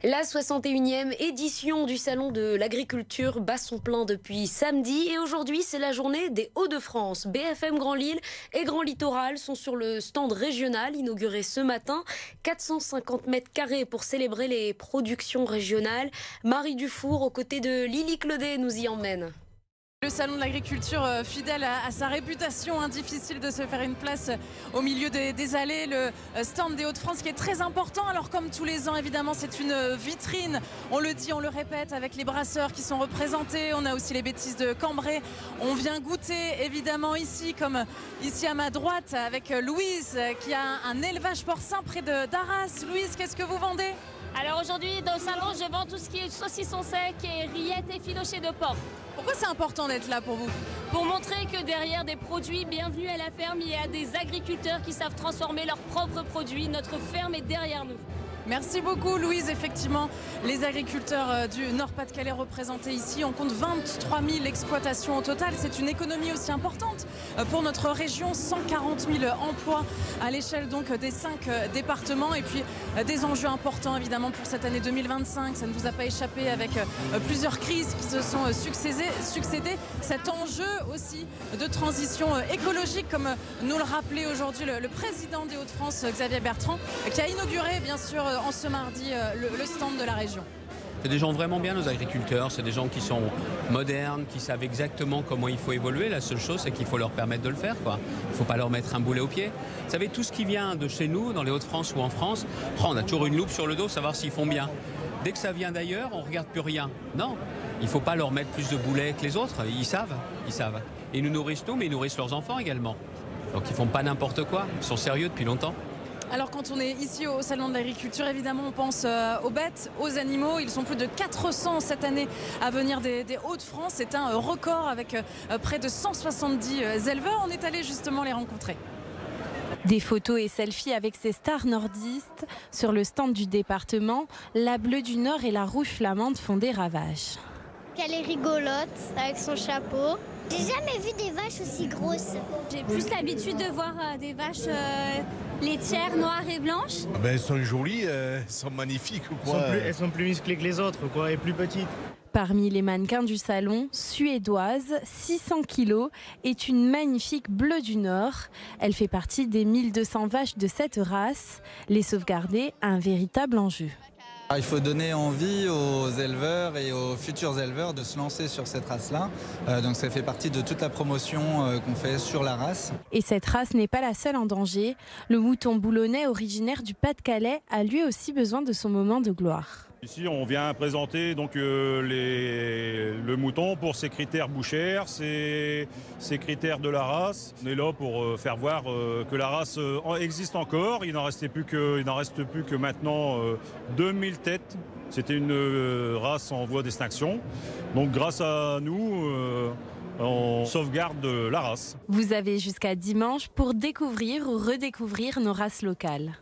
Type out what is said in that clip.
La 61e édition du Salon de l'Agriculture bat son plein depuis samedi et aujourd'hui c'est la journée des Hauts-de-France. BFM Grand Lille et Grand Littoral sont sur le stand régional inauguré ce matin. 450 mètres carrés pour célébrer les productions régionales. Marie Dufour aux côtés de Lily Clodet nous y emmène. Le salon de l'agriculture, fidèle à sa réputation, difficile de se faire une place au milieu des allées. Le stand des Hauts-de-France qui est très important. Alors comme tous les ans, évidemment, c'est une vitrine. On le dit, on le répète, avec les brasseurs qui sont représentés. On a aussi les bêtises de Cambrai. On vient goûter, évidemment, ici, comme ici à ma droite, avec Louise, qui a un élevage porcin près d'Arras. Louise, qu'est-ce que vous vendez ? Alors aujourd'hui, dans le salon, je vends tout ce qui est saucisson sec et rillettes et filochés de porc. Pourquoi c'est important d'être là pour vous ? Pour montrer que derrière des produits bienvenus à la ferme, il y a des agriculteurs qui savent transformer leurs propres produits. Notre ferme est derrière nous. Merci beaucoup Louise. Effectivement, les agriculteurs du Nord-Pas-de-Calais représentés ici, on compte 23 000 exploitations au total. C'est une économie aussi importante pour notre région, 140 000 emplois à l'échelle donc des 5 départements et puis des enjeux importants évidemment pour cette année 2025. Ça ne vous a pas échappé avec plusieurs crises qui se sont succédées. Cet enjeu aussi de transition écologique, comme nous le rappelait aujourd'hui le président des Hauts-de-France, Xavier Bertrand, qui a inauguré bien sûr en ce mardi le stand de la région. C'est des gens vraiment bien, nos agriculteurs. C'est des gens qui sont modernes, qui savent exactement comment il faut évoluer. La seule chose, c'est qu'il faut leur permettre de le faire, quoi. Il ne faut pas leur mettre un boulet au pied. Vous savez, tout ce qui vient de chez nous, dans les Hauts-de-France ou en France, on a toujours une loupe sur le dos, savoir s'ils font bien. Dès que ça vient d'ailleurs, on ne regarde plus rien. Non, il ne faut pas leur mettre plus de boulets que les autres. Ils savent. Et ils nous nourrissent nous, mais ils nourrissent leurs enfants également. Donc ils ne font pas n'importe quoi. Ils sont sérieux depuis longtemps. Alors quand on est ici au Salon de l'Agriculture, évidemment on pense aux bêtes, aux animaux. Ils sont plus de 400 cette année à venir des Hauts-de-France. C'est un record avec près de 170 éleveurs. On est allé justement les rencontrer. Des photos et selfies avec ces stars nordistes. Sur le stand du département, la bleue du Nord et la rouge flamande font des ravages. Elle est rigolote avec son chapeau. J'ai jamais vu des vaches aussi grosses. J'ai plus l'habitude de voir des vaches laitières noires et blanches. Elles sont jolies, elles sont magnifiques. Elles sont plus musclées que les autres et plus petites. Parmi les mannequins du salon, suédoise, 600 kg, est une magnifique bleue du Nord. Elle fait partie des 1200 vaches de cette race. Les sauvegarder, un véritable enjeu. Il faut donner envie aux éleveurs et aux futurs éleveurs de se lancer sur cette race-là. Donc ça fait partie de toute la promotion qu'on fait sur la race. Et cette race n'est pas la seule en danger. Le mouton boulonnais, originaire du Pas-de-Calais, a lui aussi besoin de son moment de gloire. Ici, on vient présenter donc, le mouton pour ses critères bouchères, ses critères de la race. On est là pour faire voir que la race existe encore. Il n'en reste plus que maintenant 2000 têtes. C'était une race en voie d'extinction. Donc grâce à nous, on sauvegarde la race. Vous avez jusqu'à dimanche pour découvrir ou redécouvrir nos races locales.